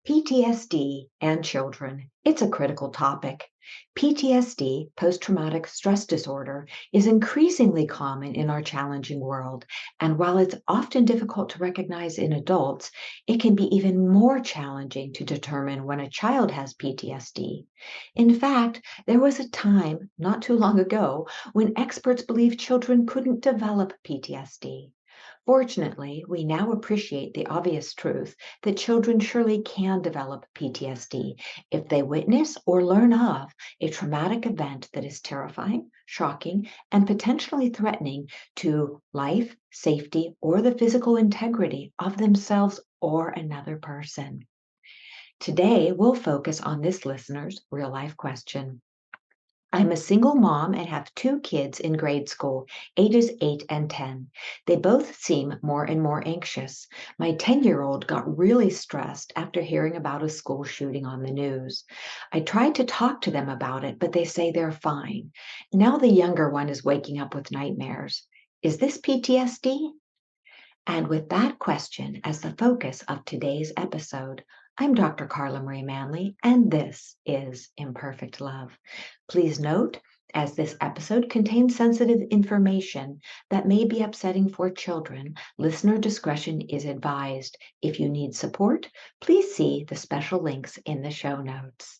PTSD and children. It's a critical topic. PTSD, post traumatic stress disorder, is increasingly common in our challenging world. And while it's often difficult to recognize in adults, it can be even more challenging to determine when a child has PTSD. In fact, there was a time not too long ago when experts believed children couldn't develop PTSD. Fortunately, we now appreciate the obvious truth that children surely can develop PTSD if they witness or learn of a traumatic event that is terrifying, shocking, and potentially threatening to life, safety, or the physical integrity of themselves or another person. Today, we'll focus on this listener's real life question. I'm a single mom and have two kids in grade school, ages 8 and 10. They both seem more and more anxious. My 10-year-old got really stressed after hearing about a school shooting on the news. I tried to talk to them about it, but they say they're fine. Now the younger one is waking up with nightmares. Is this PTSD? And with that question as the focus of today's episode, I'm Dr. Carla Marie Manley, and this is Imperfect Love. Please note, as this episode contains sensitive information that may be upsetting for children, listener discretion is advised. If you need support, please see the special links in the show notes.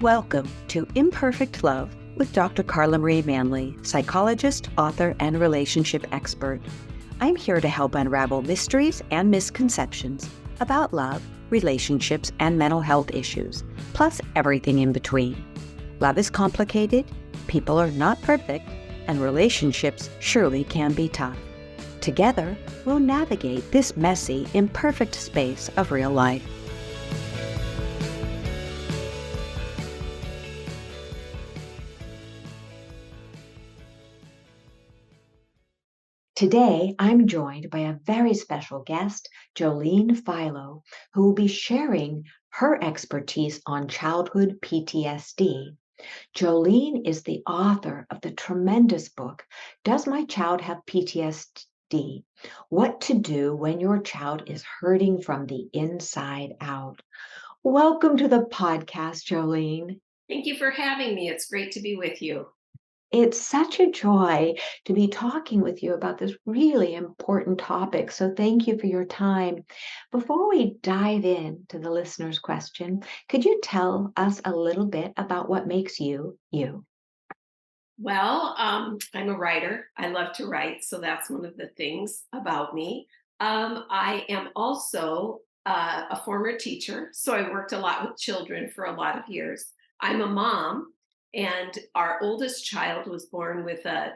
Welcome to Imperfect Love with Dr. Carla Marie Manley, psychologist, author, and relationship expert. I'm here to help unravel mysteries and misconceptions about love, relationships, and mental health issues, plus everything in between. Love is complicated, people are not perfect, and relationships surely can be tough. Together, we'll navigate this messy, imperfect space of real life. Today, I'm joined by a very special guest, Jolene Philo, who will be sharing her expertise on childhood PTSD. Jolene is the author of the tremendous book, Does My Child Have PTSD? What to Do When Your Child is Hurting from the Inside Out. Welcome to the podcast, Jolene. Thank you for having me. It's great to be with you. It's such a joy to be talking with you about this really important topic. So thank you for your time. Before we dive into the listener's question, could you tell us a little bit about what makes you you? Well, I'm a writer. I love to write, so that's one of the things about me. I am also a former teacher, so I worked a lot with children for a lot of years. I'm a mom, and our oldest child was born with a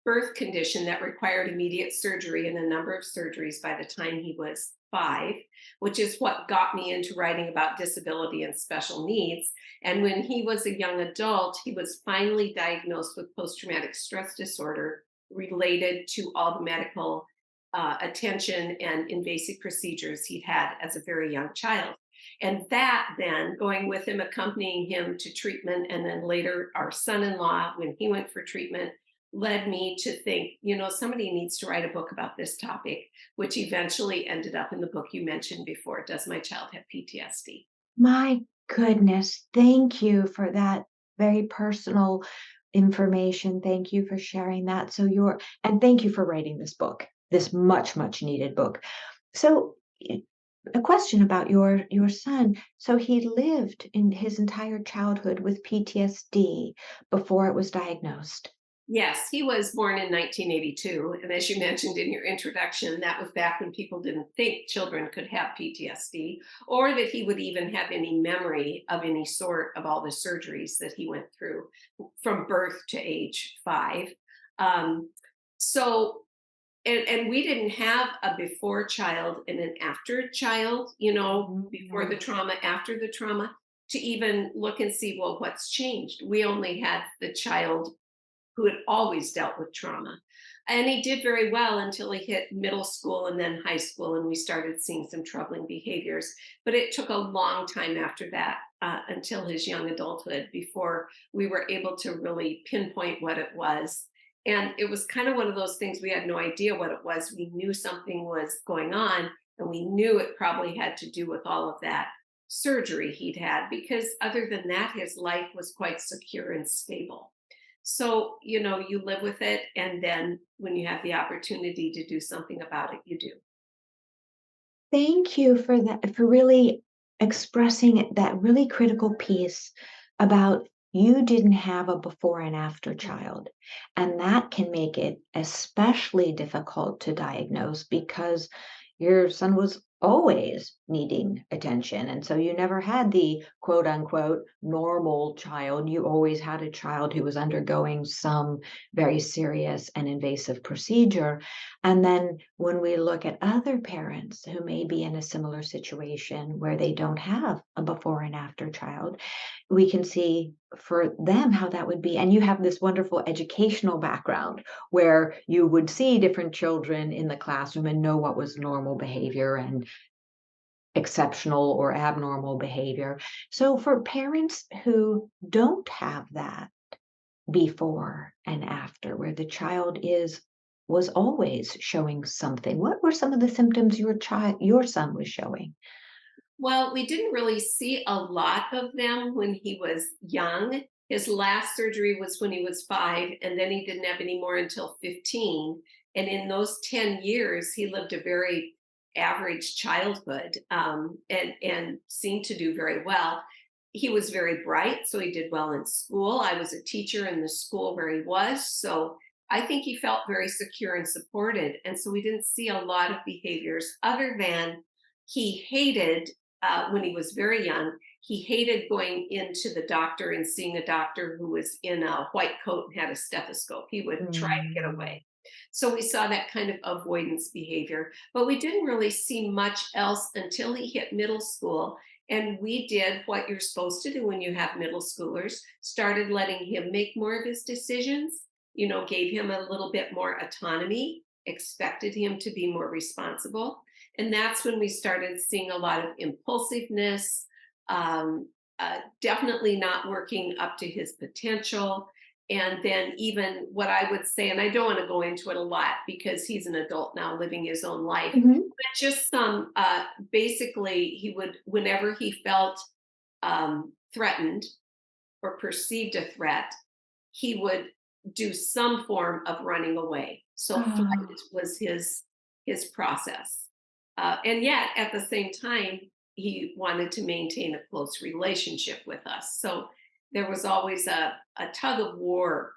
birth condition that required immediate surgery and a number of surgeries by the time he was 5, which is what got me into writing about disability and special needs. And when he was a young adult, he was finally diagnosed with post traumatic stress disorder related to all the medical attention and invasive procedures he'd had as a very young child. And that then going with him, accompanying him to treatment, and then later our son in law, when he went for treatment, led me to think, somebody needs to write a book about this topic, which eventually ended up in the book you mentioned before, Does My Child Have PTSD? My goodness, thank you for that very personal information. Thank you for sharing that. And thank you for writing this book, this much, much needed book. So a question about your son. So he lived in his entire childhood with PTSD before it was diagnosed. Yes, he was born in 1982. And as you mentioned in your introduction, that was back when people didn't think children could have PTSD or that he would even have any memory of any sort of all the surgeries that he went through from birth to age 5. Um, so, and we didn't have a before child and an after child, before the trauma, after the trauma, to even look and see, well, what's changed? We only had the child who had always dealt with trauma. And he did very well until he hit middle school and then high school, and we started seeing some troubling behaviors. But it took a long time after that, until his young adulthood, before we were able to really pinpoint what it was. And it was kind of one of those things, we had no idea what it was. We knew something was going on, and we knew it probably had to do with all of that surgery he'd had, because other than that, his life was quite secure and stable. So, you live with it. And then when you have the opportunity to do something about it, you do. Thank you for that, for really expressing that really critical piece about you didn't have a before and after child. And that can make it especially difficult to diagnose because your son was always needing attention. And so you never had the quote unquote normal child. You always had a child who was undergoing some very serious and invasive procedure. And then when we look at other parents who may be in a similar situation where they don't have a before and after child, we can see for them how that would be. And you have this wonderful educational background where you would see different children in the classroom and know what was normal behavior and exceptional or abnormal behavior. So for parents who don't have that, before and after, where the child is was always showing something. What were some of the symptoms your son was showing? Well, we didn't really see a lot of them when he was young. His last surgery was when he was 5, and then he didn't have any more until 15. And in those 10 years, he lived a very average childhood, and seemed to do very well. He was very bright, so he did well in school. I was a teacher in the school where he was. So I think he felt very secure and supported. And so we didn't see a lot of behaviors other than he hated, when he was very young, he hated going into the doctor and seeing a doctor who was in a white coat and had a stethoscope. He would try to get Mm. away. So we saw that kind of avoidance behavior, but we didn't really see much else until he hit middle school. And we did what you're supposed to do when you have middle schoolers, started letting him make more of his decisions, gave him a little bit more autonomy, expected him to be more responsible. And that's when we started seeing a lot of impulsiveness, definitely not working up to his potential. And then, even what I would say, and I don't want to go into it a lot because he's an adult now living his own life, Mhm. but just some, basically, he would, whenever he felt threatened or perceived a threat, he would do some form of running away. So Oh. flight was his process, and yet at the same time, he wanted to maintain a close relationship with us. So there was always a tug of war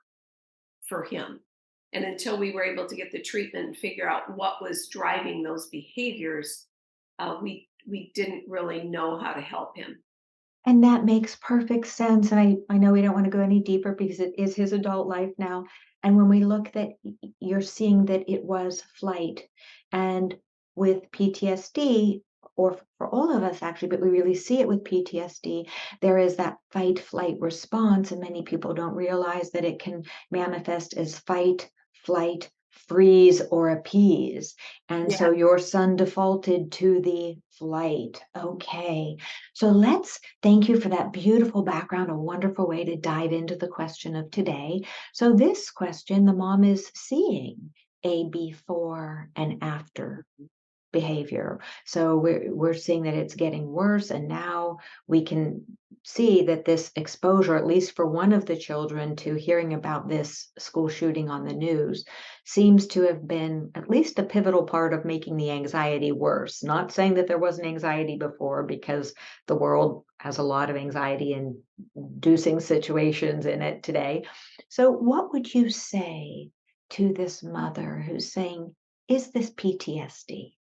for him. And until we were able to get the treatment and figure out what was driving those behaviors, we didn't really know how to help him. And that makes perfect sense, and I know we don't wanna go any deeper because it is his adult life now, and when we look that you're seeing that it was flight, and with PTSD, or for all of us actually, but we really see it with PTSD, there is that fight flight response, and many people don't realize that it can manifest as fight, flight, freeze, or appease, and Yeah. so your son defaulted to the flight. Okay. So let's thank you for that beautiful background, a wonderful way to dive into the question of today. So, this question, the mom is seeing a before and after behavior. So we're seeing that it's getting worse, and now we can see that this exposure, at least for one of the children, to hearing about this school shooting on the news, seems to have been at least a pivotal part of making the anxiety worse. Not saying that there wasn't anxiety before, because the world has a lot of anxiety inducing situations in it today. So, what would you say to this mother who's saying, is this PTSD?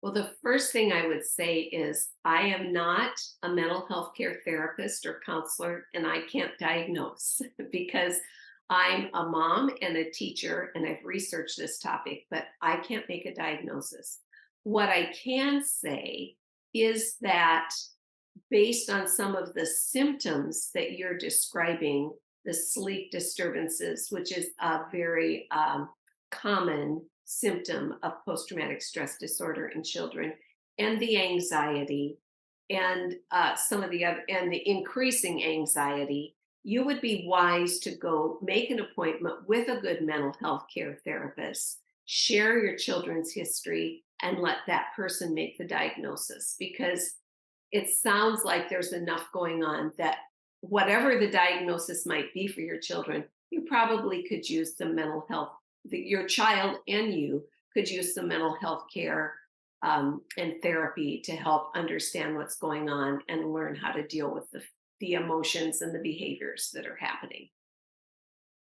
Well, the first thing I would say is I am not a mental health care therapist or counselor, and I can't diagnose because I'm a mom and a teacher, and I've researched this topic, but I can't make a diagnosis. What I can say is that, based on some of the symptoms that you're describing, the sleep disturbances, which is a very common symptom of post traumatic stress disorder in children, and the anxiety, and some of the other, and the increasing anxiety, you would be wise to go make an appointment with a good mental health care therapist, share your children's history, and let that person make the diagnosis, because it sounds like there's enough going on that whatever the diagnosis might be for your children, you probably could use some mental health, your child and you could use some mental health care and therapy to help understand what's going on and learn how to deal with the emotions and the behaviors that are happening.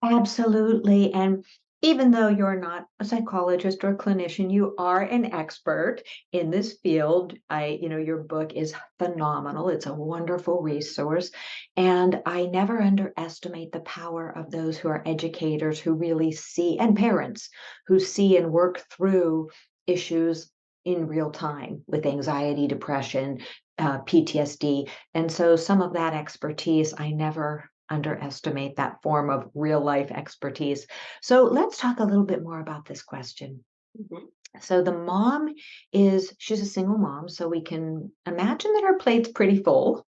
Absolutely. And even though you're not a psychologist or a clinician, you are an expert in this field. Your book is phenomenal. It's a wonderful resource. And I never underestimate the power of those who are educators who really see, and parents who see and work through issues in real time with anxiety, depression, PTSD. And so some of that expertise, I never underestimate that form of real life expertise. So let's talk a little bit more about this question. Mhm. So the mom she's a single mom, so we can imagine that her plate's pretty full,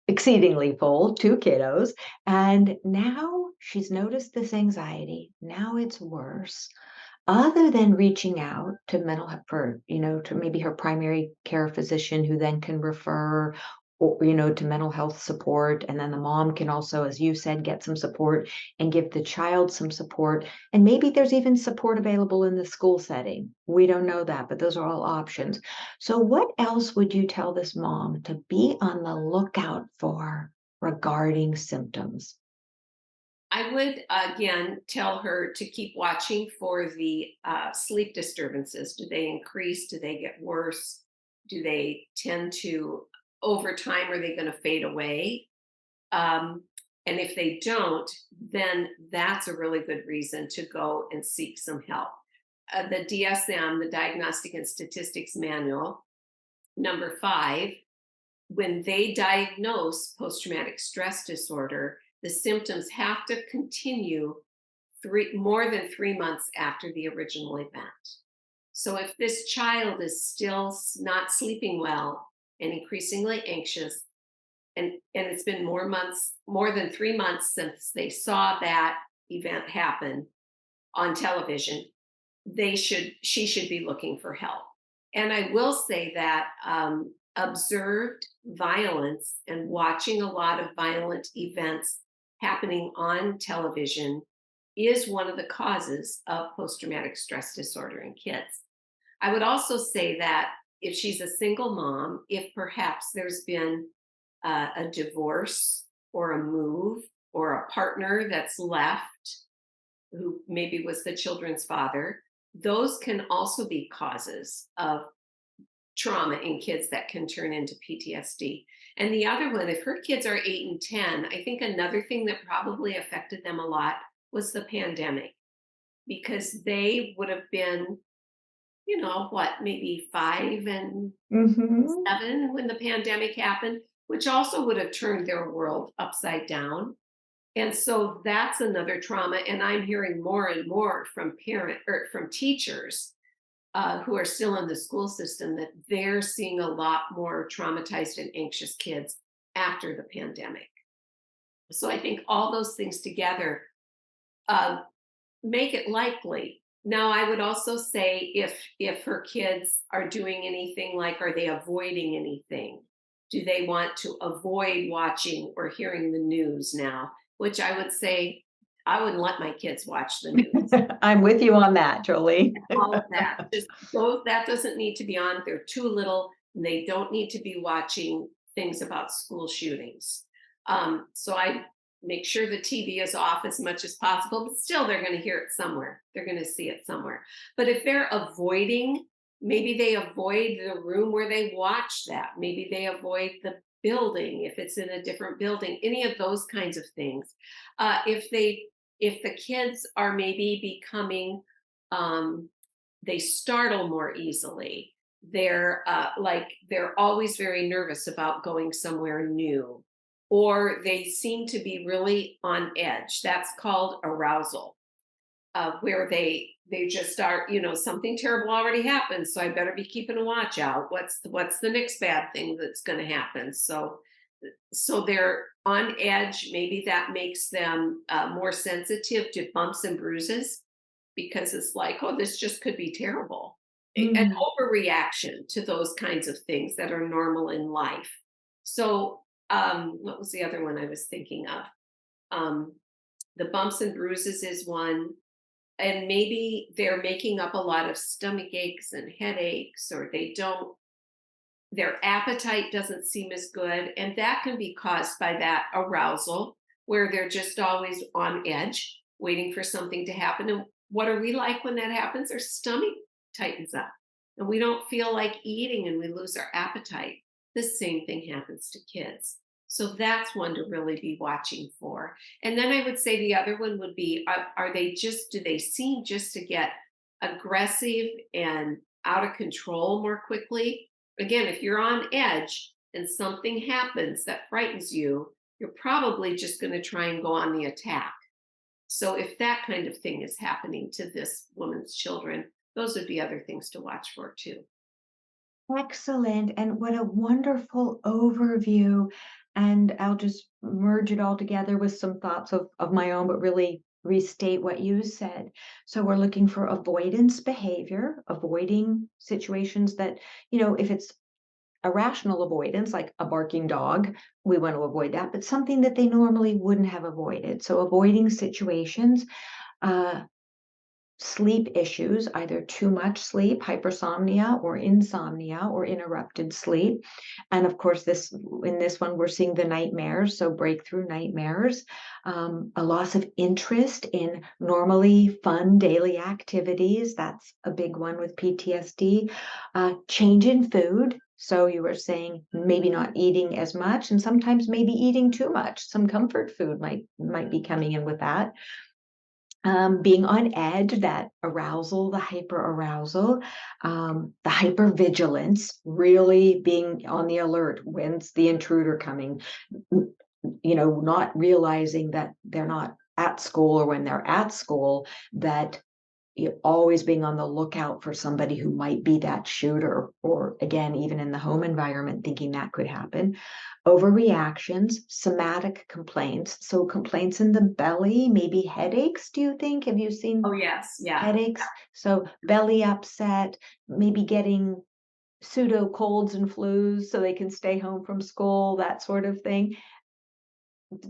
exceedingly full, two kiddos. And now she's noticed this anxiety. Now it's worse. Other than reaching out to mental health to maybe her primary care physician who then can refer or, to mental health support. And then the mom can also, as you said, get some support and give the child some support. And maybe there's even support available in the school setting. We don't know that, but those are all options. So what else would you tell this mom to be on the lookout for regarding symptoms? I would again tell her to keep watching for the sleep disturbances. Do they increase? Do they get worse? Do they tend to, over time, are they going to fade away? Um, and if they don't, then that's a really good reason to go and seek some help. The DSM, the Diagnostic and Statistics Manual, number 5, when they diagnose post traumatic stress disorder, the symptoms have to continue more than 3 months after the original event. So if this child is still not sleeping well and increasingly anxious, and it's been more than 3 months since they saw that event happen on television, she should be looking for help. And I will say that observed violence and watching a lot of violent events happening on television is one of the causes of post-traumatic stress disorder in kids. I would also say that if she's a single mom, if perhaps there's been a divorce or a move or a partner that's left who maybe was the children's father, those can also be causes of trauma in kids that can turn into PTSD. And the other one, if her kids are 8 and 10, I think another thing that probably affected them a lot was the pandemic, because they would have been, what, maybe 5 and 7 when the pandemic happened, which also would have turned their world upside down. And so that's another trauma. And I'm hearing more and more from from teachers who are still in the school system that they're seeing a lot more traumatized and anxious kids after the pandemic. So I think all those things together uh, make it likely. Now, I would also say if her kids are doing anything, like, are they avoiding anything? Do they want to avoid watching or hearing the news now? Which I would say I wouldn't let my kids watch the news. I'm with you on that, Jolie. All of that. Just that doesn't need to be on. They're too little, and they don't need to be watching things about school shootings. So I make sure the TV is off as much as possible, but still they're going to hear it somewhere. They're going to see it somewhere. But if they're avoiding, maybe they avoid the room where they watch that. Maybe they avoid the building if it's in a different building. Any of those kinds of things. If the kids are maybe becoming um, they startle more easily. They're always very nervous about going somewhere new, or they seem to be really on edge. That's called arousal, where they just start, something terrible already happened, so I better be keeping a watch out. What's the next bad thing that's going to happen? So So they're on edge. Maybe that makes them more sensitive to bumps and bruises because it's like, oh, this just could be terrible. An Mm. overreaction to those kinds of things that are normal in life. So, what was the other one I was thinking of? Um, the bumps and bruises is one. And maybe they're making up a lot of stomach aches and headaches, or they don't, their appetite doesn't seem as good. And that can be caused by that arousal where they're just always on edge, waiting for something to happen. And what are we like when that happens? Our stomach tightens up and we don't feel like eating and we lose our appetite. The same thing happens to kids. So that's one to really be watching for. And then I would say the other one would be are they just, do they seem just to get aggressive and out of control more quickly? Again, if you're on edge and something happens that frightens you, you're probably just going to try and go on the attack. So if that kind of thing is happening to this woman's children, those would be other things to watch for too. Excellent. And what a wonderful overview. And I'll just merge it all together with some thoughts of my own, but really restate what you said. So we're looking for avoidance behavior, avoiding situations that, if it's irrational avoidance, like a barking dog, we want to avoid that, but something that they normally wouldn't have avoided. So avoiding situations. Uh, Sleep issues, either too much sleep, hypersomnia, or insomnia, or interrupted sleep. And of course, in this one, we're seeing the nightmares, so breakthrough nightmares, a loss of interest in normally fun daily activities. That's a big one with PTSD. Change in food. So you were saying maybe not eating as much, and sometimes maybe eating too much. Some comfort food might be coming in with that. Being on edge, that arousal, the hyper arousal, the hyper vigilance, really being on the alert. When's the intruder coming? Not realizing that they're not at school, or when they're at school, that you're always being on the lookout for somebody who might be that shooter, or again, even in the home environment, thinking that could happen. Overreactions, somatic complaints. So complaints in the belly, maybe headaches, do you think? Have you Oh, seen yes. Yeah. headaches? So belly upset, maybe getting pseudo colds and flus so they can stay home from school, that sort of thing.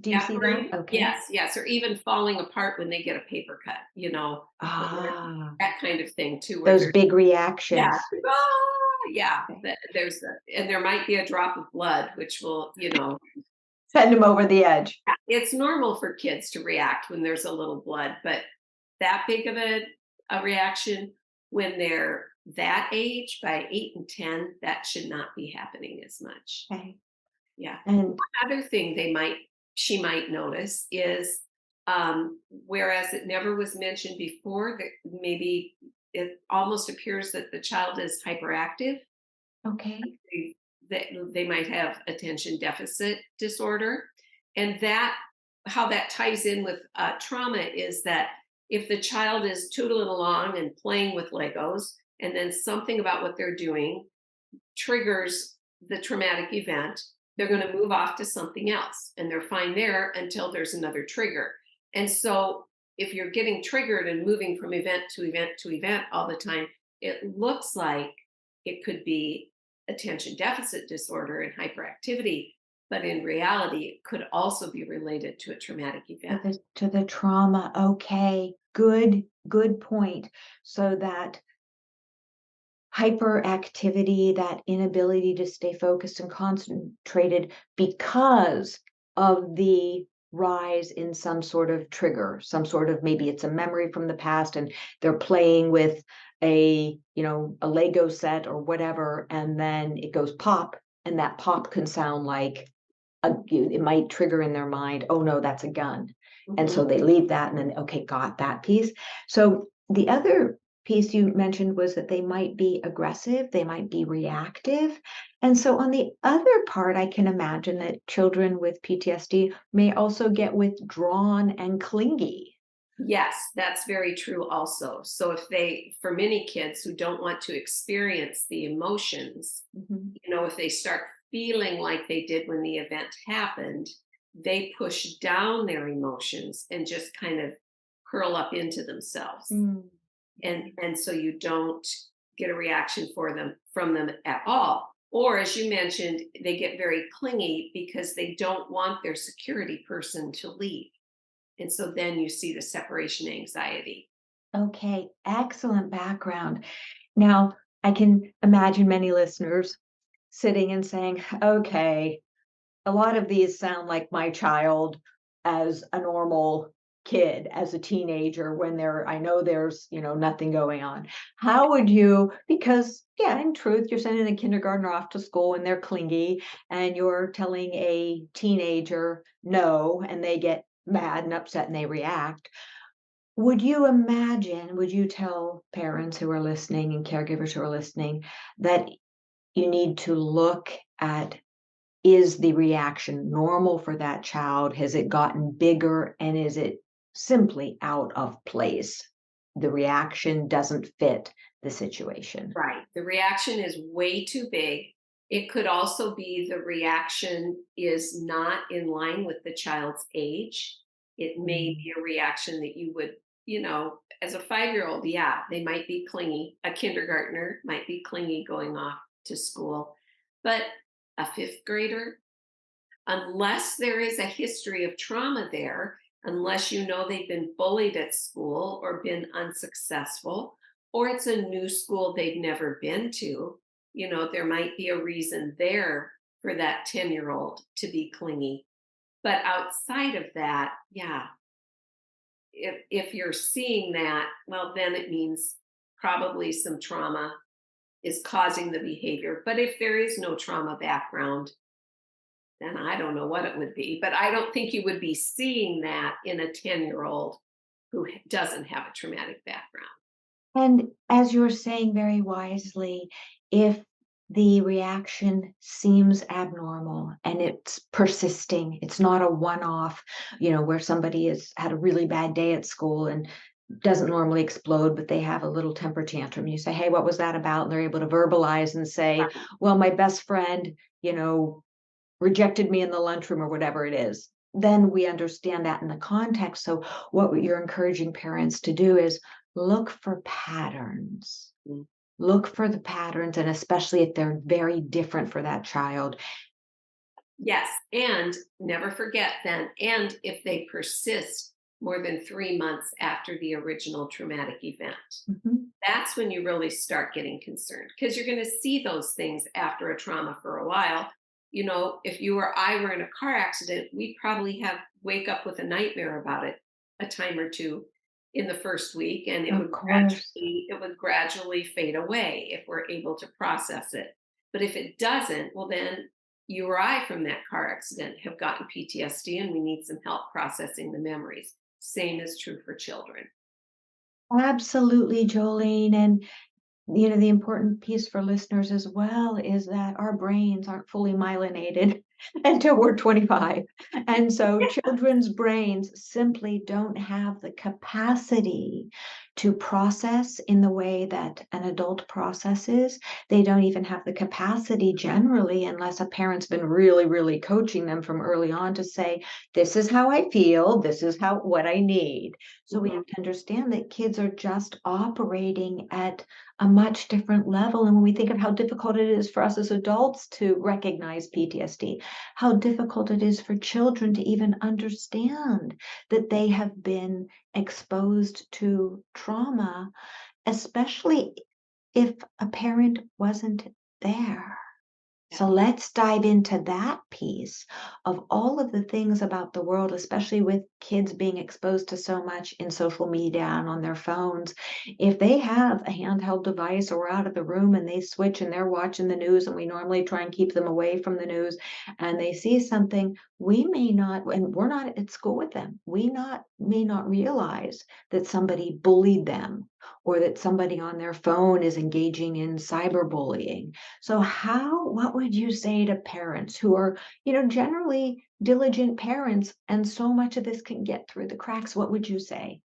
Do you Yeah. see that? Okay. Yes. Yes. Or even falling apart when they get a paper cut, Ah, that kind of thing too, where those they're, big yeah, reactions. yeah. Okay. And there might be a drop of blood, which will, Send them over the edge. it's normal for kids to react when there's a little blood, but that big of a reaction when they're that age, by 8 and 10, that should not be happening as much. Okay. Yeah. And Other thing she might notice is, whereas it never was mentioned before, that maybe it almost appears that the child is hyperactive. okay. They might have attention deficit disorder, and that, how that ties in with trauma is that if the child is tootling along and playing with Legos, and then something about what they're doing triggers the traumatic event, they're going to move off to something else and they're fine there until there's another trigger. And so if you're getting triggered and moving from event to event to event all the time, it looks like it could be attention deficit disorder and hyperactivity, but in reality it could also be related to a traumatic To event. the trauma. Okay. Good point. So that hyperactivity, that inability to stay focused and concentrated because of the rise in some sort of trigger, some sort of, maybe it's a memory from the past and they're playing with a Lego set or whatever, and then it goes pop, and that pop can sound like it might trigger in their mind, oh no, that's a gun. And Mhm. so they leave that, and then, okay, got that piece. So the other piece you mentioned was that they might be aggressive, they might be reactive. And so on the other part, I can imagine that children with PTSD may also get withdrawn and clingy. Yes, that's very true also. So for many kids who don't want to experience the emotions, Mhm. if they start feeling like they did when the event happened, they push down their emotions and just kind of curl up into themselves. Mm. And so you don't get a reaction for them from them at all. Or as you mentioned, they get very clingy because they don't want their security person to leave. And so then you see the separation anxiety. Okay, excellent background. Now, I can imagine many listeners sitting and saying, okay, a lot of these sound like my child as a normal kid, as a teenager, when I know there's, nothing going on. How would you, because yeah, in truth, you're sending a kindergartner off to school and they're clingy, and you're telling a teenager no, and they get mad and upset and they react. Would you tell parents who are listening and caregivers who are listening that you need to look at, is the reaction normal for that child? Has it gotten bigger, and is it simply out of place? The reaction doesn't fit the situation. Right. The reaction is way too big. It could also be the reaction is not in line with the child's age. It may Mm. be a reaction that you would, as a 5-year-old, yeah, they might be clingy. A kindergartner might be clingy going off to school. But a fifth grader, unless there is a history of trauma there, unless you know they've been bullied at school or been unsuccessful, or it's a new school they've never been to, there might be a reason there for that 10-year-old to be clingy. But outside of that, yeah, if you're seeing that, well, then it means probably some trauma is causing the behavior. But if there is no trauma background, then I don't know what it would be. But I don't think you would be seeing that in a 10-year-old who doesn't have a traumatic background. And as you're saying very wisely, if the reaction seems abnormal and it's persisting, it's not a one-off, where somebody has had a really bad day at school and doesn't normally explode, but they have a little temper tantrum. You say, hey, what was that about? And they're able to verbalize and say, Right. well, my best friend, rejected me in the lunchroom or whatever it is. Then we understand that in the context. So what you're encouraging parents to do is look for patterns. Mm. Look for the patterns, and especially if they're very different for that child. Yes. And never forget then, and if they persist more than 3 months after the original traumatic event, Mhm. that's when you really start getting concerned because you're going to see those things after a trauma for a while. If you or I were in a car accident, we'd probably have wake up with a nightmare about it a time or two in the first week, and it Of would course. gradually fade away if we're able to process it. But if it doesn't, well then you or I from that car accident have gotten PTSD and we need some help processing the memories. Same is true for children. Absolutely, Jolene. And the important piece for listeners as well is that our brains aren't fully myelinated until we're 25. And so children's brains simply don't have the capacity to process in the way that an adult processes. They don't even have the capacity generally, unless a parent's been really, really coaching them from early on to say, this is how I feel, this is what I need. So we Mhm. have to understand that kids are just operating at a much different level. And when we think of how difficult it is for us as adults to recognize PTSD, how difficult it is for children to even understand that they have been exposed to trauma, especially if a parent wasn't there. So Yeah. let's dive into that piece of all of the things about the world, especially with kids being exposed to so much in social media and on their phones. If they have a handheld device or out of the room and they switch and they're watching the news, and we normally try and keep them away from the news, and they see something, we may not, and we're not at school with them, may not realize that somebody bullied them or that somebody on their phone is engaging in cyberbullying. So what would you say to parents who are, generally diligent parents, and so much of this can get through the cracks? What would you say?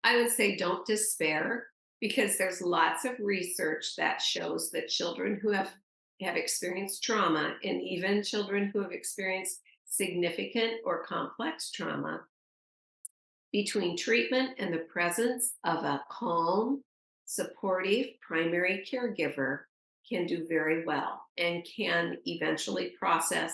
I would say don't despair because there's lots of research that shows that children who have have experienced trauma, and even children who have experienced significant or complex trauma, between treatment and the presence of a calm, supportive primary caregiver can do very well and can eventually process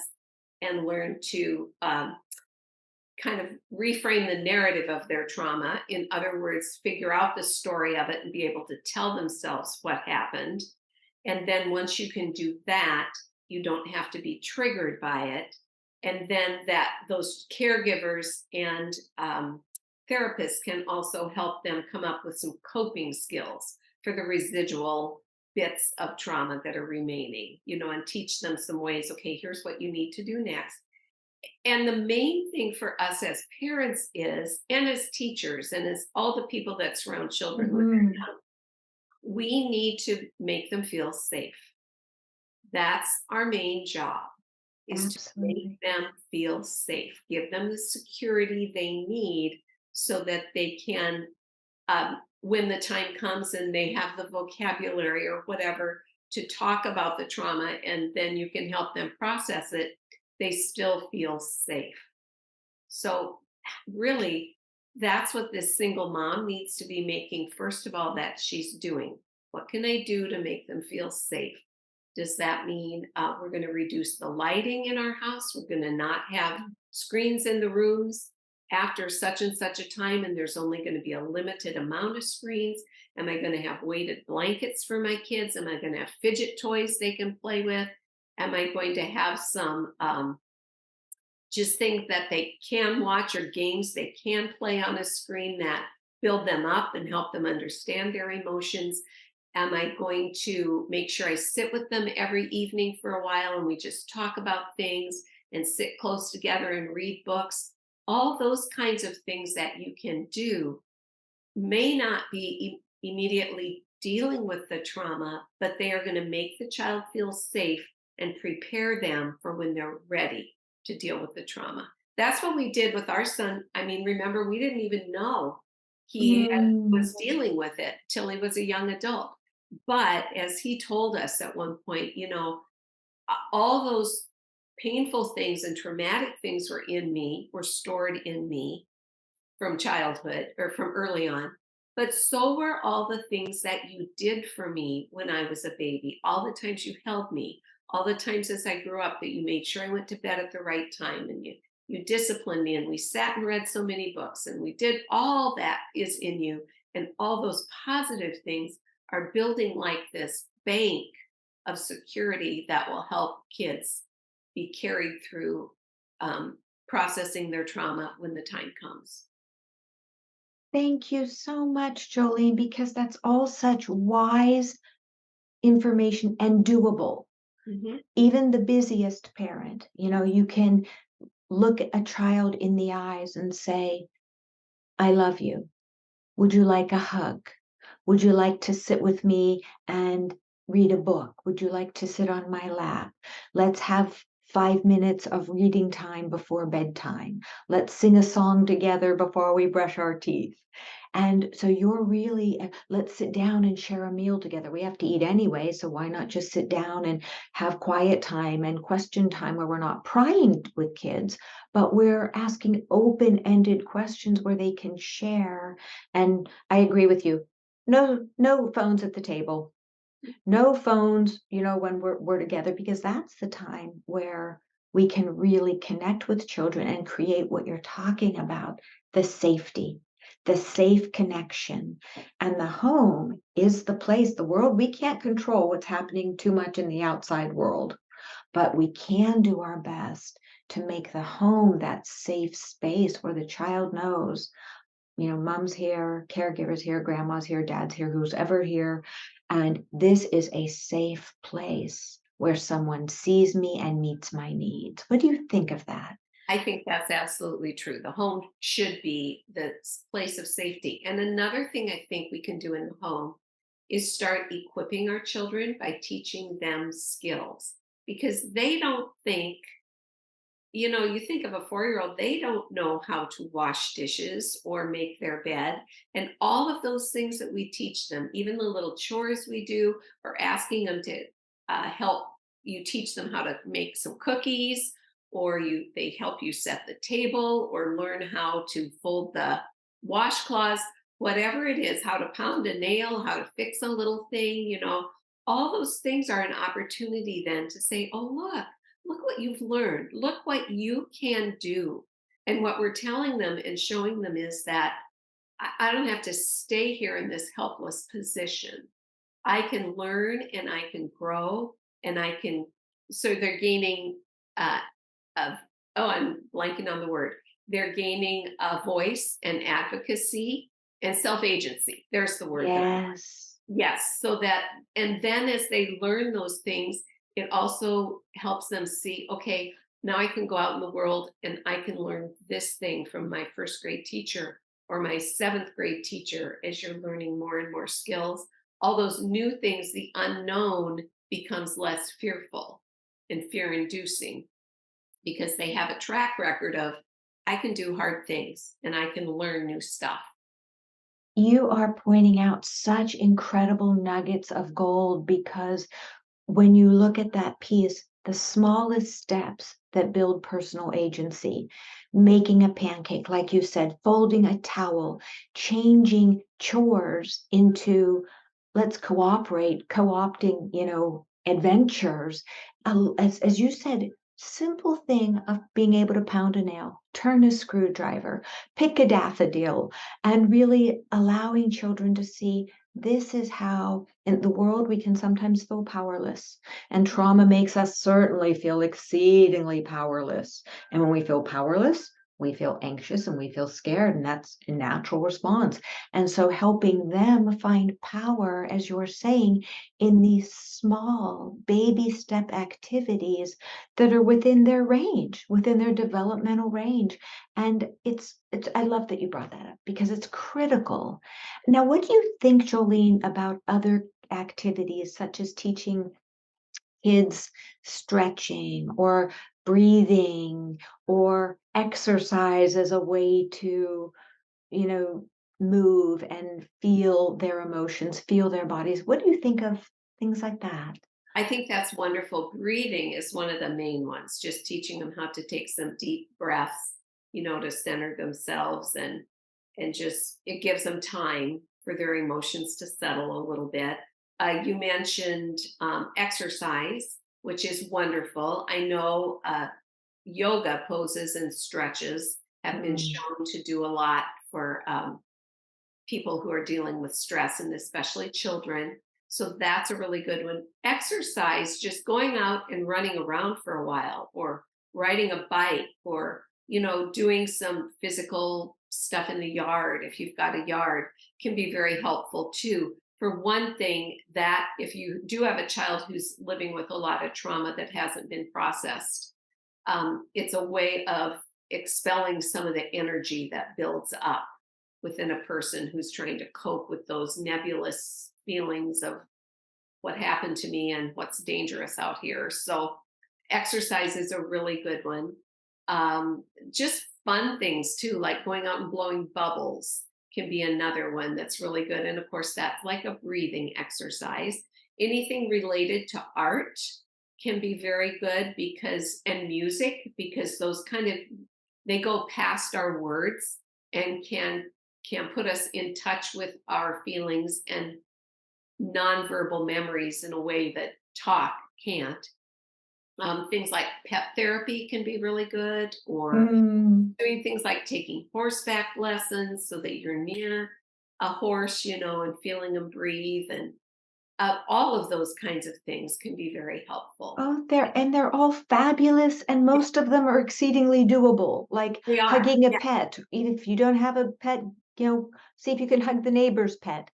and learn to kind of reframe the narrative of their trauma. In other words, figure out the story of it and be able to tell themselves what happened. And then once you can do that, you don't have to be triggered by it. And then that those caregivers and therapists can also help them come up with some coping skills for the residual bits of trauma that are remaining, and teach them some ways. Okay, here's what you need to do next. And the main thing for us as parents is, and as teachers, and as all the people that surround children when they're Mhm. young, we need to make them feel safe. That's our main job, is to make Absolutely. them feel safe, give them the security they need so that they can, when the time comes and they have the vocabulary or whatever to talk about the trauma, and then you can help them process it, they still feel safe. So, really, that's what this single mom needs to be making, first of all, that she's doing. What can I do to make them feel safe? Does that mean we're going to reduce the lighting in our house? We're going to not have screens in the rooms after such and such a time, and there's only going to be a limited amount of screens? Am I going to have weighted blankets for my kids? Am I going to have fidget toys they can play with? Am I going to have some just things that they can watch or games they can play on a screen that build them up and help them understand their emotions? Am I going to make sure I sit with them every evening for a while and we just talk about things and sit close together and read books? All those kinds of things that you can do may not be immediately dealing with the trauma, but they are going to make the child feel safe and prepare them for when they're ready to deal with the trauma. That's what we did with our son. I mean, remember, we didn't even know Mm. was dealing with it till he was a young adult. But as he told us at one point, all those painful things and traumatic things were stored in me from childhood or from early on. But so were all the things that you did for me when I was a baby, all the times you held me, all the times as I grew up that you made sure I went to bed at the right time, and you disciplined me, and we sat and read so many books, and we did all that is in you. And all those positive things are building like this bank of security that will help kids be carried through processing their trauma when the time comes. Thank you so much, Jolene, because that's all such wise information and doable. Mhm. Even the busiest parent, you can look a child in the eyes and say, I love you. Would you like a hug? Would you like to sit with me and read a book? Would you like to sit on my lap? Let's have 5 minutes of reading time before bedtime. Let's sing a song together before we brush our teeth. And so you're really, let's sit down and share a meal together. We have to eat anyway, so why not just sit down and have quiet time and question time where we're not prying with kids, but we're asking open-ended questions where they can share. And I agree with you. No phones at the table. No phones, when we're together, because that's the time where we can really connect with children and create what you're talking about, the safety, the safe connection. And the home is the place, the world. We can't control what's happening too much in the outside world, but we can do our best to make the home that safe space where the child knows, mom's here, caregivers here, grandma's here, dad's here, who's ever here. And this is a safe place where someone sees me and meets my needs. What do you think of that? I think that's absolutely true. The home should be the place of safety. And another thing I think we can do in the home is start equipping our children by teaching them skills, because they don't think, you think of a 4-year-old, they don't know how to wash dishes or make their bed. And all of those things that we teach them, even the little chores we do, or asking them to help, you teach them how to make some cookies, or they help you set the table, or learn how to fold the washcloths, whatever it is, how to pound a nail, how to fix a little thing, all those things are an opportunity then to say, oh, look what you've learned. Look what you can do. And what we're telling them and showing them is that I don't have to stay here in this helpless position. I can learn and I can grow and I can, so they're gaining, uh, of, oh, I'm blanking on the word. They're gaining a voice and advocacy and self agency. There's the word that Yes. yes, so that, and then as they learn those things, it also helps them see, okay, now I can go out in the world and I can learn this thing from my first grade teacher or my seventh grade teacher as you're learning more and more skills. All those new things, the unknown becomes less fearful and fear inducing because they have a track record of, I can do hard things and I can learn new stuff. You are pointing out such incredible nuggets of gold because when you look at that piece, the smallest steps that build personal agency, making a pancake, like you said, folding a towel, changing chores into let's cooperate, co-opting, adventures. As you said, simple thing of being able to pound a nail, turn a screwdriver, pick a daffodil, and really allowing children to see this is how in the world we can sometimes feel powerless, and trauma makes us certainly feel exceedingly powerless. And when we feel powerless, we feel anxious and we feel scared, and that's a natural response. And so helping them find power, as you're saying, in these small baby step activities that are within their range, within their developmental range. And it's I love that you brought that up because it's critical. Now, what do you think, Jolene, about other activities such as teaching kids stretching or breathing or exercise as a way to, you know, move and feel their emotions, feel their bodies? What do you think of things like that? I think that's wonderful. Breathing is one of the main ones, just teaching them how to take some deep breaths, to center themselves, and just it gives them time for their emotions to settle a little bit. You mentioned exercise, which is wonderful. I know yoga poses and stretches have been Mm. shown to do a lot for people who are dealing with stress and especially children. So that's a really good one. Exercise, just going out and running around for a while or riding a bike or, doing some physical stuff in the yard if you've got a yard can be very helpful too. For one thing, that if you do have a child who's living with a lot of trauma that hasn't been processed, it's a way of expelling some of the energy that builds up within a person who's trying to cope with those nebulous feelings of what happened to me and what's dangerous out here. So, exercise is a really good one. Just fun things too, like going out and blowing bubbles can be another one that's really good. And of course, that's like a breathing exercise. Anything related to art can be very good because, and music, because those kind of, they go past our words and can put us in touch with our feelings and nonverbal memories in a way that talk can't. Things like pet therapy can be really good, or Mm. doing things like taking horseback lessons so that you're near a horse, and feeling them breathe. And all of those kinds of things can be very helpful. Oh, they're all fabulous, and most of them are exceedingly doable, like They are. hugging a Yeah. pet. Even if you don't have a pet, see if you can hug the neighbor's pet.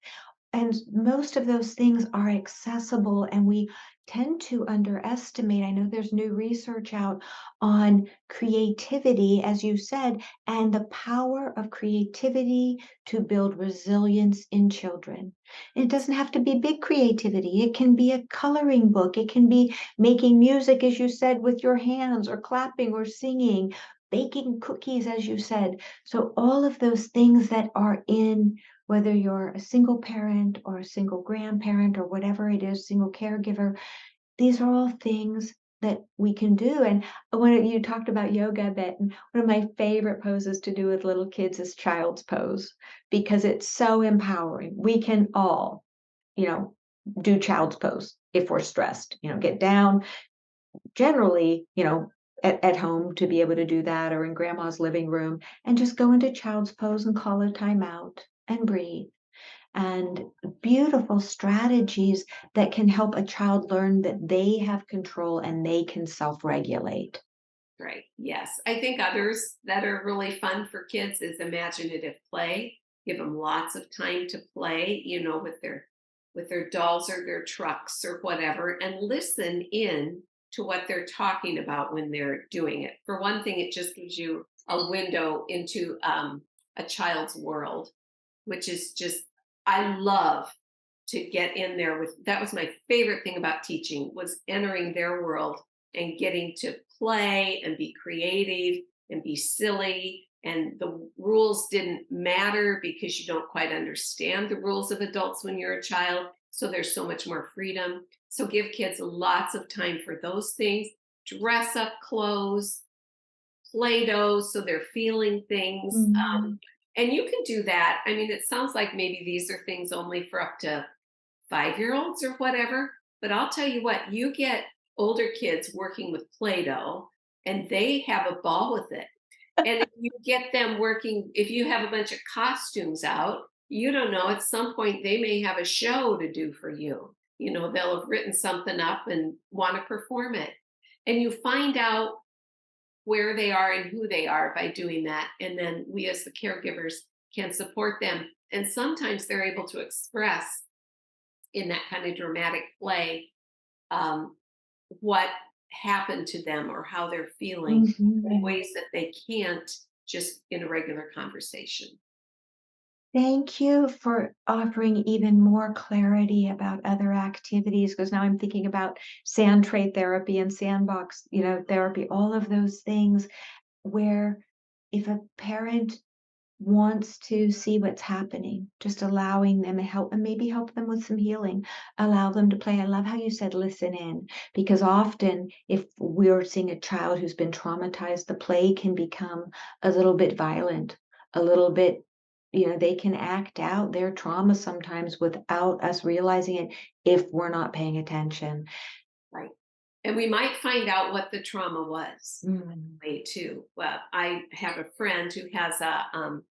And most of those things are accessible, and we tend to underestimate. I know there's new research out on creativity, as you said, and the power of creativity to build resilience in children. It doesn't have to be big creativity. It can be a coloring book. It can be making music, as you said, with your hands, or clapping or singing, baking cookies, as you said. So all of those things that are in, whether you're a single parent or a single grandparent or whatever it is, single caregiver, these are all things that we can do. And when you talked about yoga, that one of my favorite poses to do with little kids is child's pose because it's so empowering. We can all, you know, do child's pose if we're stressed, get down generally, at home to be able to do that or in grandma's living room and just go into child's pose and call a timeout and breathe and beautiful strategies that can help a child learn that they have control and they can self-regulate. Right. Yes. I think others that are really fun for kids is imaginative play. Give them lots of time to play, with their dolls or their trucks or whatever, and listen in to what they're talking about when they're doing it. For one thing, it just gives you a window into a child's world, which is just I love to get in there with. That was my favorite thing about teaching was entering their world and getting to play and be creative and be silly, and the rules didn't matter because you don't quite understand the rules of adults when you're a child, so there's so much more freedom. So give kids lots of time for those things. Dress up clothes, Play-Doh, so they're feeling things. Mhm. And you can do that. I mean, it sounds like maybe these are things only for up to 5-year-olds or whatever. But I'll tell you what, you get older kids working with Play-Doh and they have a ball with it. And if you get them working, if you have a bunch of costumes out, you don't know, at some point they may have a show to do for you. They'll have written something up and want to perform it. And you find out where they are and who they are by doing that. And then we as the caregivers can support them. And sometimes they're able to express in that kind of dramatic play um, what happened to them or how they're feeling in Mhm. ways that they can't just in a regular conversation. Thank you for offering even more clarity about other activities, because now I'm thinking about sand tray therapy and sandbox, therapy, all of those things where if a parent wants to see what's happening, just allowing them to help and maybe help them with some healing, allow them to play. I love how you said listen in, because often if we're seeing a child who's been traumatized, the play can become a little bit violent, a little bit, they can act out their trauma sometimes without us realizing it if we're not paying attention. Right. And we might find out what the trauma was Mm. way too. Well, I have a friend who has a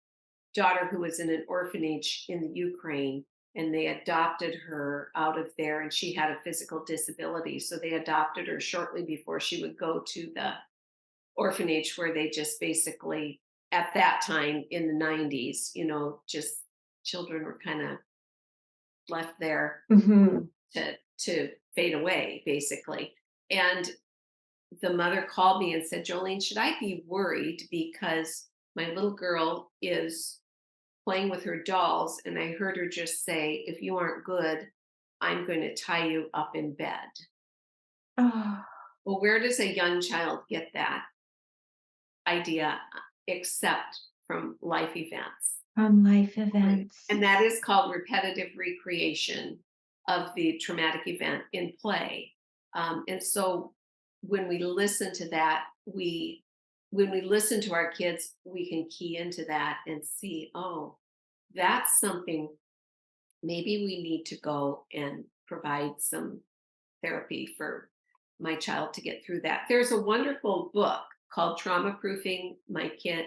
daughter who was in an orphanage in the Ukraine, and they adopted her out of there, and she had a physical disability. So they adopted her shortly before she would go to the orphanage where they just basically, at that time in the 90s, just children were kind of left there Mhm. to fade away, basically. And the mother called me and said, Jolene, should I be worried because my little girl is playing with her dolls, and I heard her just say, if you aren't good, I'm going to tie you up in bed. Oh, Well, where does a young child get that idea except from life events? from life Right. events. And that is called repetitive recreation of the traumatic event in play. And so when we listen to that, when we listen to our kids, we can key into that and see, oh, that's something maybe we need to go and provide some therapy for my child to get through that. There's a wonderful book called Trauma Proofing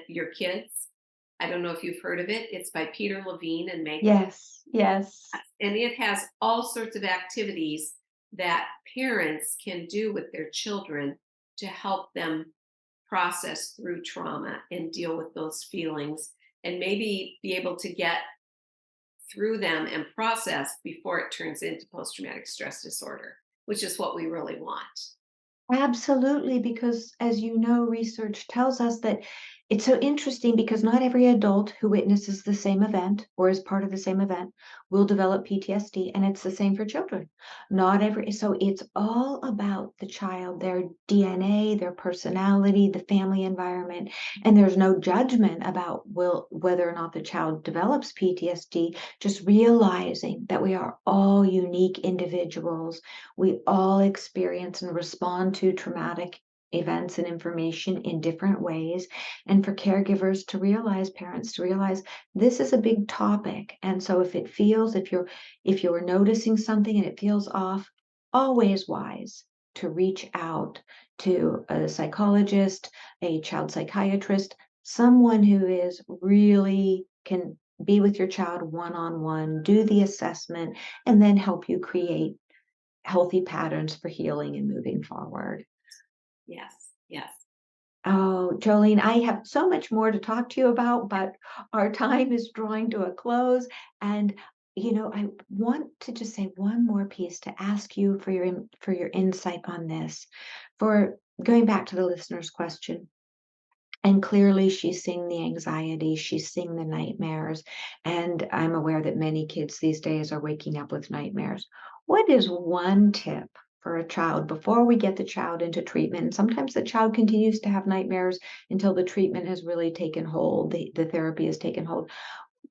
Your Kids. I don't know if you've heard of it. It's by Peter Levine and Meg, Yes, yes. and it has all sorts of activities that parents can do with their children to help them process through trauma and deal with those feelings and maybe be able to get through them and process before it turns into post traumatic stress disorder, which is what we really want. Absolutely, because as you know, research tells us that It's so interesting because not every adult who witnesses the same event or is part of the same event will develop PTSD, and it's the same for children. Not every, so it's all about the child, their DNA, their personality, the family environment, and there's no judgment about whether or not the child develops PTSD, just realizing that we are all unique individuals. We all experience and respond to traumatic events and information in different ways, and for caregivers to realize, parents to realize, this is a big topic. And so if you're noticing something and it feels off, always wise to reach out to a psychologist, a child psychiatrist, someone who is really can be with your child one-on-one, do the assessment, and then help you create healthy patterns for healing and moving forward. Yes, yes. Oh, Jolene, I have so much more to talk to you about, but our time is drawing to a close. And, I want to just say one more piece to ask you for your insight on this. For going back to the listener's question, and clearly she's seeing the anxiety, she's seeing the nightmares, and I'm aware that many kids these days are waking up with nightmares. What is one tip for a child before we get the child into treatment? And sometimes the child continues to have nightmares until the treatment has really taken hold, the therapy has taken hold.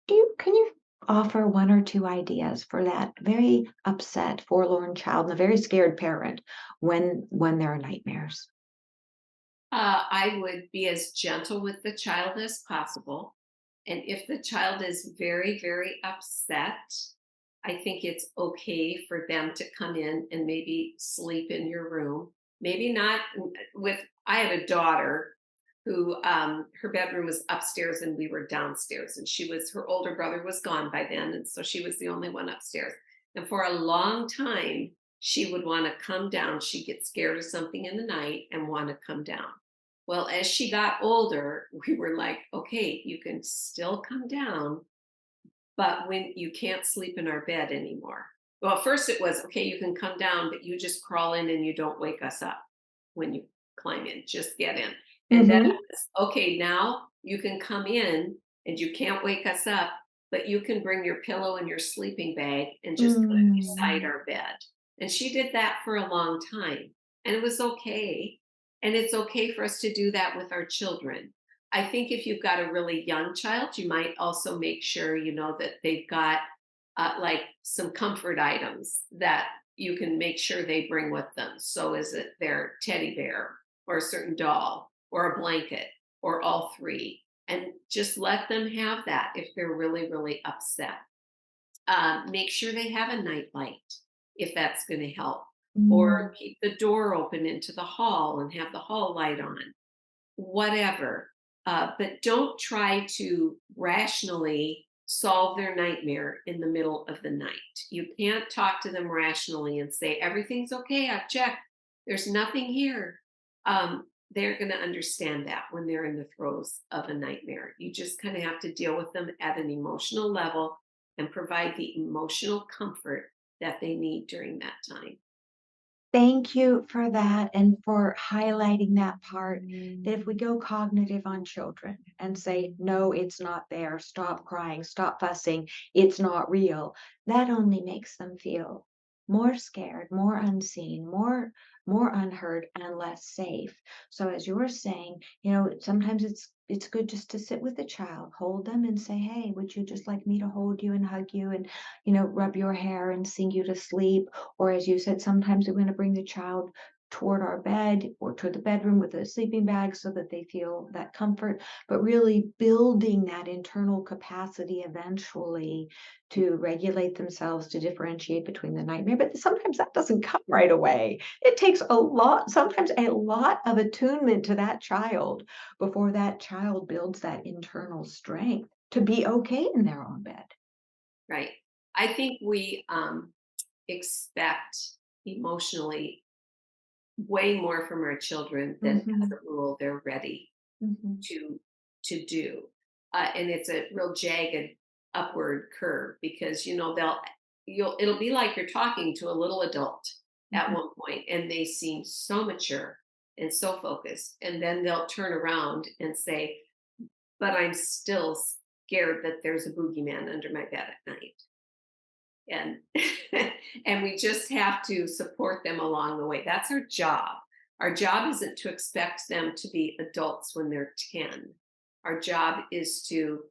Can you offer one or two ideas for that very upset, forlorn child and a very scared parent when there are nightmares? I would be as gentle with the child as possible. And if the child is very, very upset, I think it's okay for them to come in and maybe sleep in your room. Maybe not with, I had a daughter who her bedroom was upstairs and we were downstairs. And her older brother was gone by then. And so she was the only one upstairs. And for a long time, she would want to come down. She'd get scared of something in the night and want to come down. Well, as she got older, we were like, okay, you can still come down, but when you can't sleep in our bed anymore. Well, first it was, okay, you can come down, but you just crawl in and you don't wake us up when you climb in, just get in. And then it Mm-hmm. was, okay, now you can come in and you can't wake us up, but you can bring your pillow and your sleeping bag and just put it beside our bed. And she did that for a long time. And it was okay. And it's okay for us to do that with our children. I think if you've got a really young child, you might also make sure, that they've got like some comfort items that you can make sure they bring with them. So is it their teddy bear or a certain doll or a blanket or all three? And just let them have that if they're really, really upset. Make sure they have a night light if that's going to help. Or Mm. keep the door open into the hall and have the hall light on, whatever. But don't try to rationally solve their nightmare in the middle of the night. You can't talk to them rationally and say, everything's okay, I've checked, there's nothing here. They're going to understand that when they're in the throes of a nightmare. You just kind of have to deal with them at an emotional level and provide the emotional comfort that they need during that time. Thank you for that and for highlighting that part that if we go cognitive on children and say, no, it's not there, stop crying, stop fussing, it's not real, that only makes them feel more scared, more unseen, more unheard and less safe. So as you're saying, sometimes it's good just to sit with the child, hold them and say, hey, would you just like me to hold you and hug you and, rub your hair and sing you to sleep? Or as you said, sometimes we're going to bring the child toward our bed or toward the bedroom with a sleeping bag so that they feel that comfort, but really building that internal capacity eventually to regulate themselves, to differentiate between the nightmare. But sometimes that doesn't come right away. It takes sometimes a lot of attunement to that child before that child builds that internal strength to be okay in their own bed. Right. I think we expect emotionally way more from our children than as Mhm, a rule they're ready mhm, to do. And it's a real jagged upward curve because it'll be like you're talking to a little adult at mhm. one point and they seem so mature and so focused, and then they'll turn around and say, but I'm still scared that there's a boogeyman under my bed at night. And and we just have to support them along the way. That's our job. Our job isn't to expect them to be adults when they're 10. Our job is to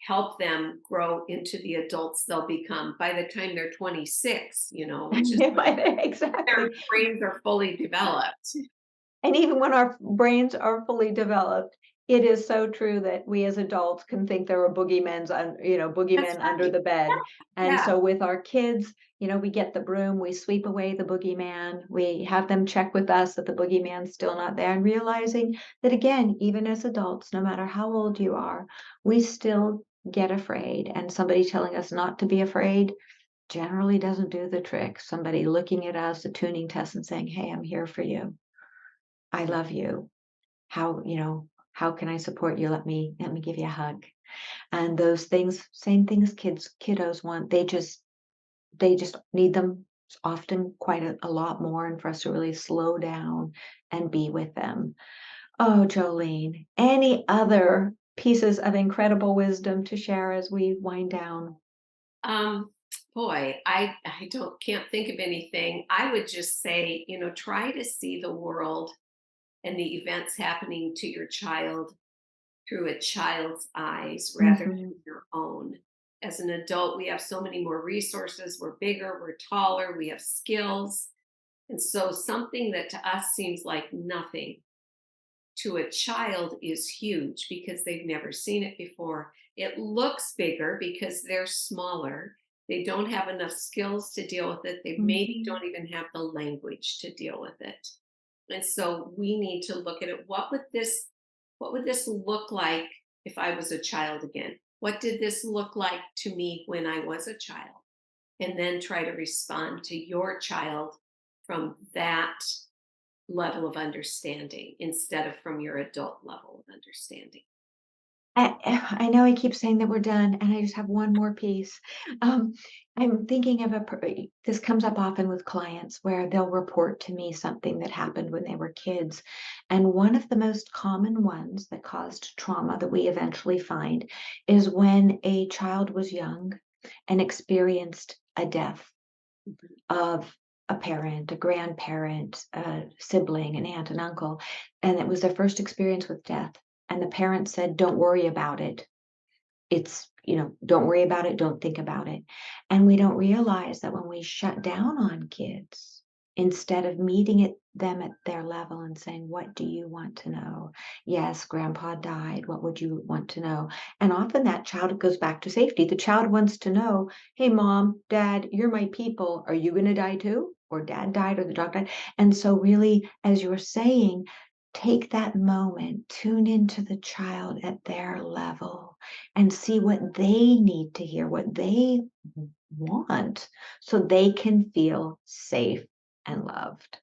help them grow into the adults they'll become by the time they're 26, which is Yeah, their exactly. brains are fully developed. And even when our brains are fully developed, it is so true that we as adults can think there are That's boogeymen under right. the bed. And Yeah. so with our kids, we get the broom, we sweep away the boogeyman, we have them check with us that the boogeyman's still not there, and realizing that again, even as adults, no matter how old you are, we still get afraid. And somebody telling us not to be afraid generally doesn't do the trick. Somebody looking at us, a tuning test, and saying, "Hey, I'm here for you. I love you. How can I support you? Let me give you a hug." And those things, same things kiddos want. They just need them often quite a lot more, and for us to really slow down and be with them. Oh, Jolene, any other pieces of incredible wisdom to share as we wind down? Um, Boy, I don't can't think of anything. I would just say, try to see the world and the events happening to your child through a child's eyes rather Mhm. than your own. As an adult, we have so many more resources. We're bigger, we're taller, we have skills. And so something that to us seems like nothing to a child is huge because they've never seen it before. It looks bigger because they're smaller. They don't have enough skills to deal with it. They maybe Mhm. don't even have the language to deal with it. And so we need to look at it. What would this look like if I was a child again? What did this look like to me when I was a child? And then try to respond to your child from that level of understanding instead of from your adult level of understanding. I know I keep saying that we're done, and I just have one more piece. Um, I'm thinking of this comes up often with clients where they'll report to me something that happened when they were kids. And one of the most common ones that caused trauma that we eventually find is when a child was young and experienced a death Mhm. of a parent, a grandparent, a sibling, an aunt, an uncle, and it was their first experience with death. And the parents said, "Don't worry about it. Don't worry about it, don't think about it." And we don't realize that when we shut down on kids, instead of meeting them at their level and saying, "What do you want to know? Yes, grandpa died. What would you want to know?" And often that child goes back to safety. The child wants to know, "Hey, mom, dad, you're my people. Are you going to die too? Or dad died or the dog died?" And so, really, as you're saying, take that moment, tune into the child at their level and see what they need to hear, what they want, so they can feel safe and loved.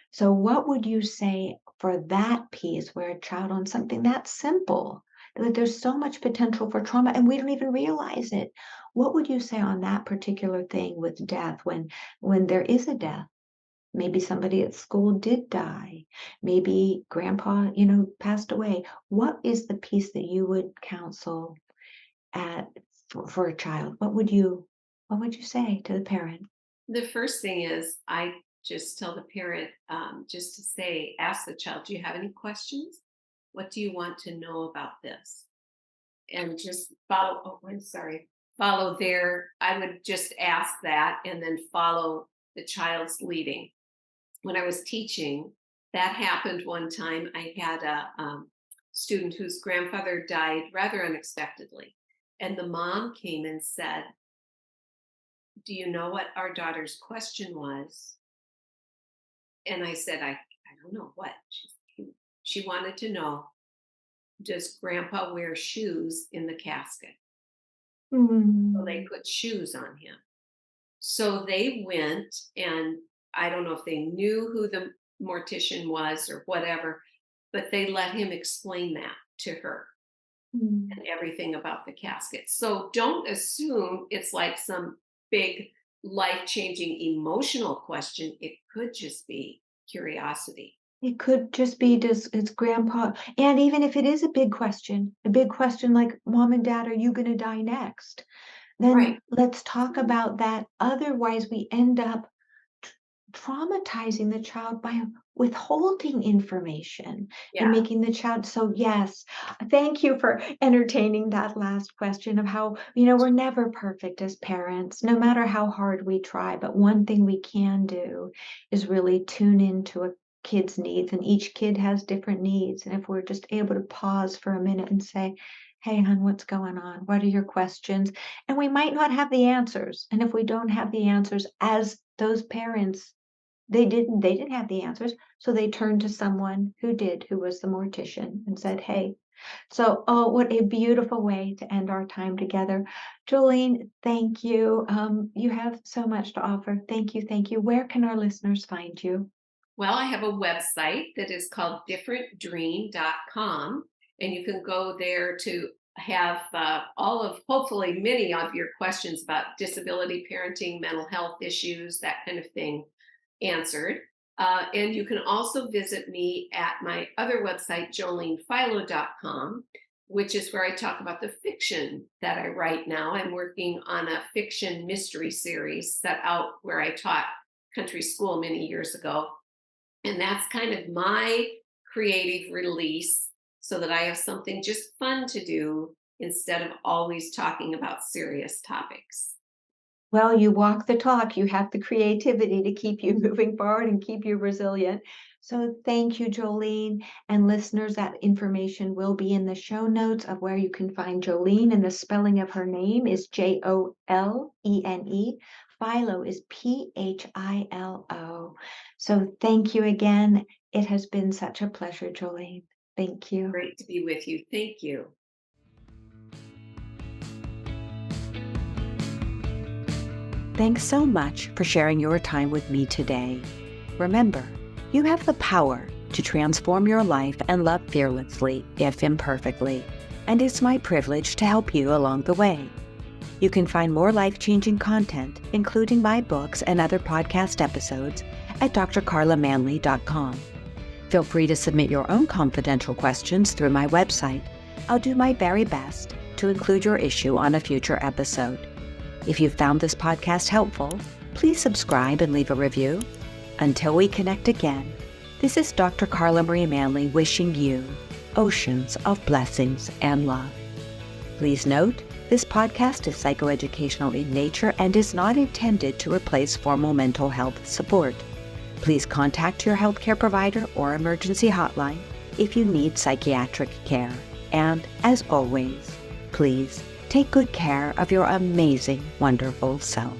So, what would you say for that piece where a child on something that simple, that there's so much potential for trauma and we don't even realize it? What would you say on that particular thing with death when there is a death? Maybe somebody at school did die. Maybe grandpa, passed away. What is the piece that you would counsel at for a child? What would you say to the parent? The first thing is I just tell the parent just to say, ask the child, do you have any questions? What do you want to know about this? And just follow, oh, I'm sorry, follow I would just ask that and then follow the child's leading. When I was teaching, that happened one time. I had a student whose grandfather died rather unexpectedly. And the mom came and said, do you know what our daughter's question was? And I said, I don't know what. She wanted to know, does grandpa wear shoes in the casket? So they Mm, put shoes on him. So they went, and I don't know if they knew who the mortician was or whatever, but they let him explain that to her mm. and everything about the casket. So don't assume it's like some big life changing emotional question. It could just be curiosity. It could just be, does it's grandpa, and even if it is a big question like, "Mom and Dad, are you gonna die next?" Right. Then let's talk about that. Otherwise, we end up tr traumatizing the child by withholding information and Yeah. making the child, so yes, thank you for entertaining that last question of how, we're never perfect as parents, no matter how hard we try, but one thing we can do is really tune into a kid's needs, and each kid has different needs, and if we're just able to pause for a minute and say, "Hey, hon, what's going on? What are your questions?" And we might not have the answers, and if we don't have the answers, as those parents, they didn't have the answers, so they turned to someone who did, who was the mortician, and said, "Hey." So, oh, what a beautiful way to end our time together. Jolene, thank you. You have so much to offer. Thank you, thank you. Where can our listeners find you? Well, I have a website that is called differentdream.com, and you can go there to have all of, hopefully, many of your questions about disability parenting, mental health issues, that kind of thing answered. And you can also visit me at my other website, jolenephilo.com, which is where I talk about the fiction that I write now. I'm working on a fiction mystery series set out where I taught country school many years ago. And that's kind of my creative release so that I have something just fun to do instead of always talking about serious topics. Well, you walk the talk. You have the creativity to keep you moving forward and keep you resilient. So thank you, Jolene. And listeners, that information will be in the show notes of where you can find Jolene. And the spelling of her name is Jolene. Philo is Philo. So thank you again. It has been such a pleasure, Jolene. Thank you. Great to be with you. Thank you. Thanks so much for sharing your time with me today. Remember, you have the power to transform your life and love fearlessly, if imperfectly, and it's my privilege to help you along the way. You can find more life-changing content, including my books and other podcast episodes, at drcarlamanley.com. Feel free to submit your own confidential questions through my website. I'll do my very best to include your issue on a future episode. If you found this podcast helpful, please subscribe and leave a review. Until we connect again, this is Dr. Carla Marie Manley wishing you oceans of blessings and love. Please note, this podcast is psychoeducational in nature and is not intended to replace formal mental health support. Please contact your healthcare provider or emergency hotline if you need psychiatric care. And as always, please take good care of your amazing, wonderful self.